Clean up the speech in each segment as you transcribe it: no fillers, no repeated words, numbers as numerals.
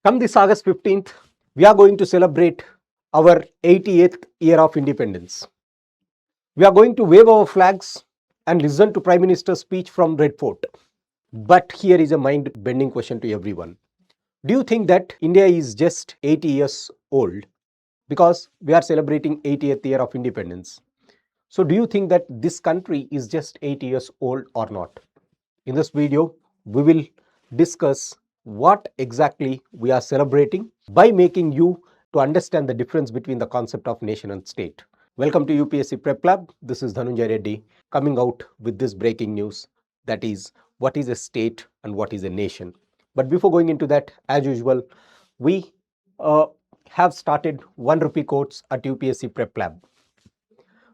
Come this August 15th, we are going to celebrate our 88th year of independence. We are going to wave our flags and listen to Prime Minister's speech from Red Fort. But here is a mind-bending question to everyone. Do you think that India is just 80 years old? Because we are celebrating 80th year of independence. So do you think that this country is just 80 years old or not? In this video, we will discuss what exactly we are celebrating by making you to understand the difference between the concept of nation and state. Welcome to UPSC Prep Club. This is Dhananjay Reddy coming out with this breaking news, that is, what is a state and what is a nation. But before going into that, as usual, we have started 1 rupee quotes at UPSC Prep Lab.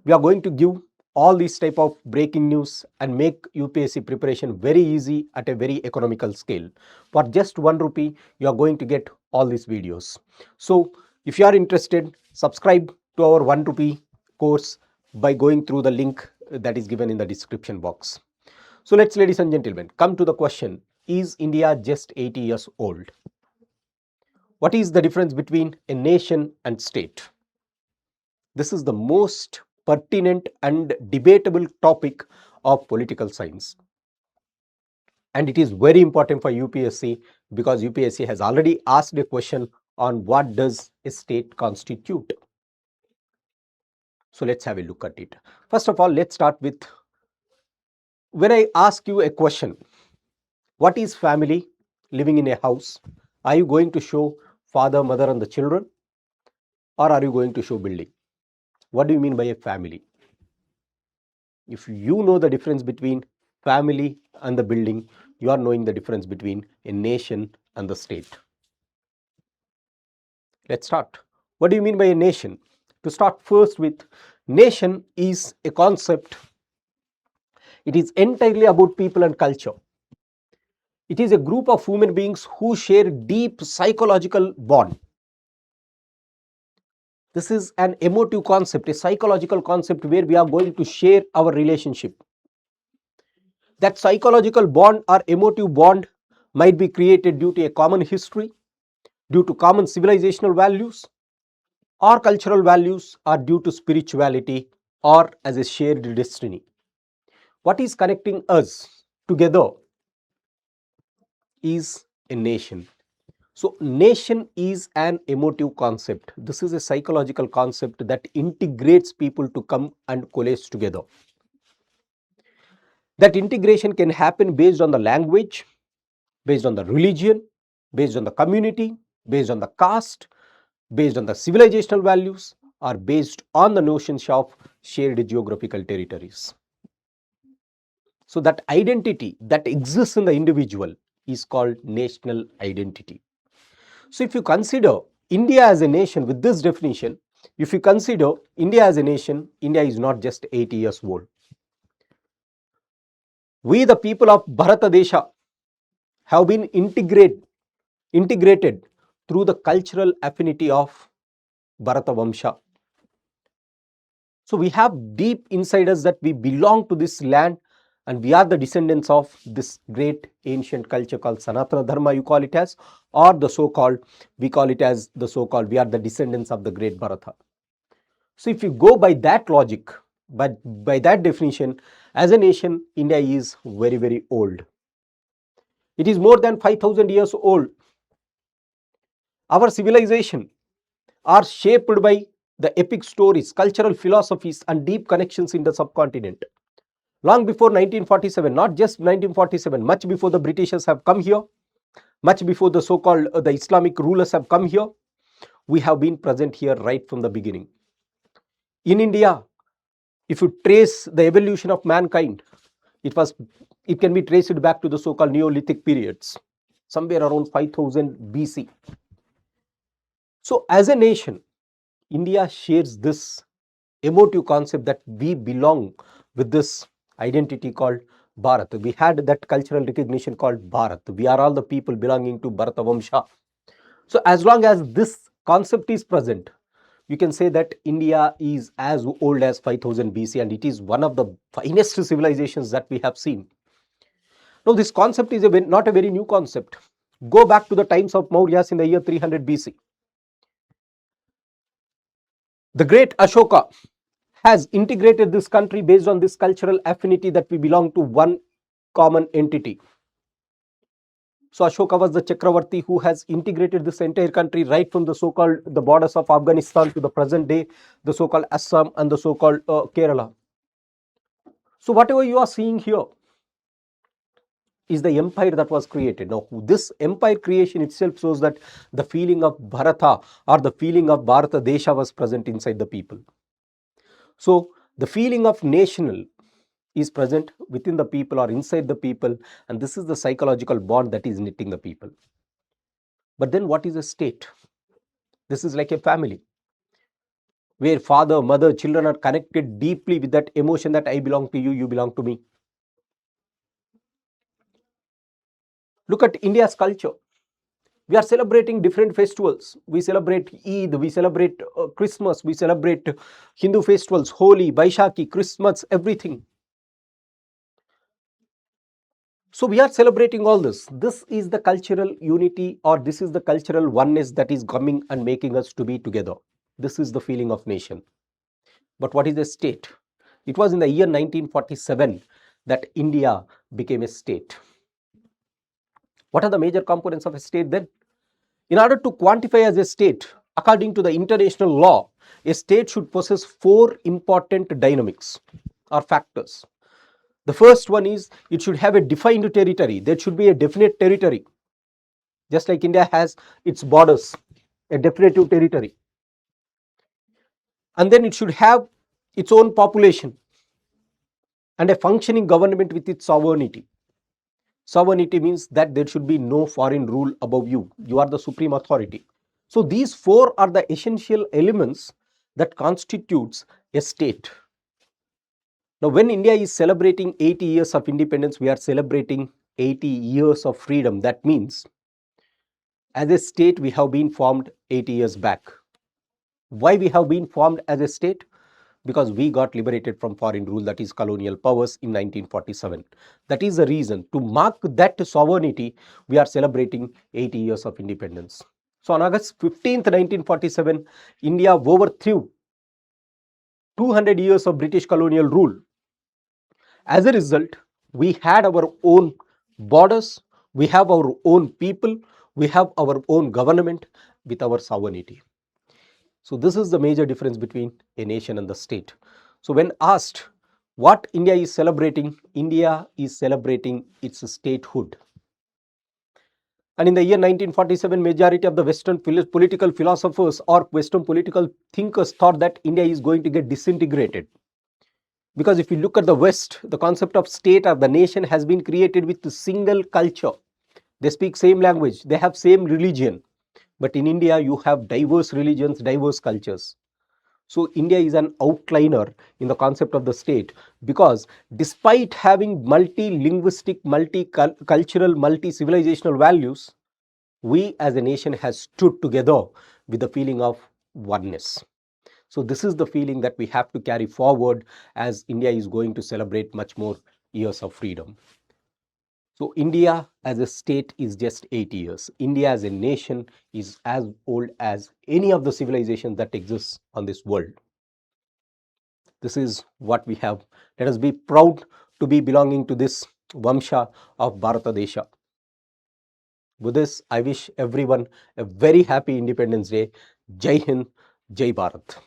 We are going to give all these type of breaking news and make UPSC preparation very easy at a very economical scale. For just 1 rupee, you are going to get all these videos. So if you are interested, subscribe to our 1 rupee course by going through the link that is given in the description box. So let's, ladies and gentlemen, come to the question, is India just 80 years old? What is the difference between a nation and state? This is the most pertinent and debatable topic of political science. And it is very important for UPSC because UPSC has already asked a question on what does a state constitute. So let's have a look at it. First of all, let's start with, when I ask you a question, what is family living in a house? Are you going to show father, mother and the children, or are you going to show building? What do you mean by a family? If you know the difference between family and the building, you are knowing the difference between a nation and the state. Let's start. What do you mean by a nation? To start first with, nation is a concept. It is entirely about people and culture. It is a group of human beings who share deep psychological bond. This is an emotive concept, a psychological concept where we are going to share our relationship. That psychological bond or emotive bond might be created due to a common history, due to common civilizational values, or cultural values, or due to spirituality, or as a shared destiny. What is connecting us together is a nation. So nation is an emotive concept. This is a psychological concept that integrates people to come and coalesce together. That integration can happen based on the language, based on the religion, based on the community, based on the caste, based on the civilizational values, or based on the notions of shared geographical territories. So that identity that exists in the individual is called national identity. So if you consider India as a nation with this definition, if you consider India as a nation, India is not just 80 years old. We, the people of Bharatadesha, have been integrated through the cultural affinity of Bharatavamsha. So we have deep inside us that we belong to this land and we are the descendants of this great ancient culture called Sanatana Dharma, you call it as, or the so-called, we call it as the so-called, we are the descendants of the great Bharata. So if you go by that logic, but by that definition, as a nation, India is very, very old. It is more than 5,000 years old. Our civilization are shaped by the epic stories, cultural philosophies and deep connections in the subcontinent. Long before 1947, not just 1947, much before the Britishers have come here, much before the so-called the Islamic rulers have come here, we have been present here right from the beginning. In India, if you trace the evolution of mankind, it can be traced back to the so-called Neolithic periods, somewhere around 5000 BC. So as a nation, India shares this emotive concept that we belong with this identity called Bharat. We had that cultural recognition called Bharat. We are all the people belonging to Bharatavamsha. So as long as this concept is present, you can say that India is as old as 5000 BC and it is one of the finest civilizations that we have seen. Now this concept is not a very new concept. Go back to the times of Mauryas in the year 300 BC. The great Ashoka has integrated this country based on this cultural affinity that we belong to one common entity. So Ashoka was the Chakravarti who has integrated this entire country right from the so-called the borders of Afghanistan to the present day, the so-called Assam and the so-called Kerala. So whatever you are seeing here is the empire that was created. Now, this empire creation itself shows that the feeling of Bharata or the feeling of Bharata Desha was present inside the people. So, the feeling of national is present within the people or inside the people, and this is the psychological bond that is knitting the people. But then what is a state? This is like a family where father, mother, children are connected deeply with that emotion that I belong to you, you belong to me. Look at India's culture. We are celebrating different festivals. We celebrate Eid, we celebrate Christmas, we celebrate Hindu festivals, Holi, Baishakhi, Christmas, everything. So we are celebrating all this. This is the cultural unity, or this is the cultural oneness that is coming and making us to be together. This is the feeling of nation. But what is a state? It was in the year 1947 that India became a state. What are the major components of a state then? In order to quantify as a state, according to the international law, a state should possess 4 important dynamics or factors. The first one is it should have a defined territory. There should be a definite territory. Just like India has its borders, a definitive territory. And then it should have its own population and a functioning government with its sovereignty. Sovereignty means that there should be no foreign rule above you. You are the supreme authority. So these 4 are the essential elements that constitutes a state. Now, when India is celebrating 80 years of independence, we are celebrating 80 years of freedom. That means as a state, we have been formed 80 years back. Why we have been formed as a state? Because we got liberated from foreign rule, that is colonial powers, in 1947. That is the reason. To mark that sovereignty, we are celebrating 80 years of independence. So on August 15th, 1947, India overthrew 200 years of British colonial rule. As a result, we had our own borders, we have our own people, we have our own government with our sovereignty. So this is the major difference between a nation and the state. So when asked what India is celebrating its statehood. And in the year 1947, majority of the Western political philosophers or Western political thinkers thought that India is going to get disintegrated. Because if you look at the West, the concept of state or the nation has been created with a single culture. They speak same language, they have same religion. But in India, you have diverse religions, diverse cultures. So India is an outliner in the concept of the state, because despite having multi-linguistic, multi-cultural, multi-civilizational values, we as a nation has stood together with the feeling of oneness. So this is the feeling that we have to carry forward as India is going to celebrate much more years of freedom. So India as a state is just 80 years. India as a nation is as old as any of the civilizations that exists on this world. This is what we have. Let us be proud to be belonging to this Vamsha of Bharata Desha. With this, I wish everyone a very happy Independence Day. Jai Hind, Jai Bharat.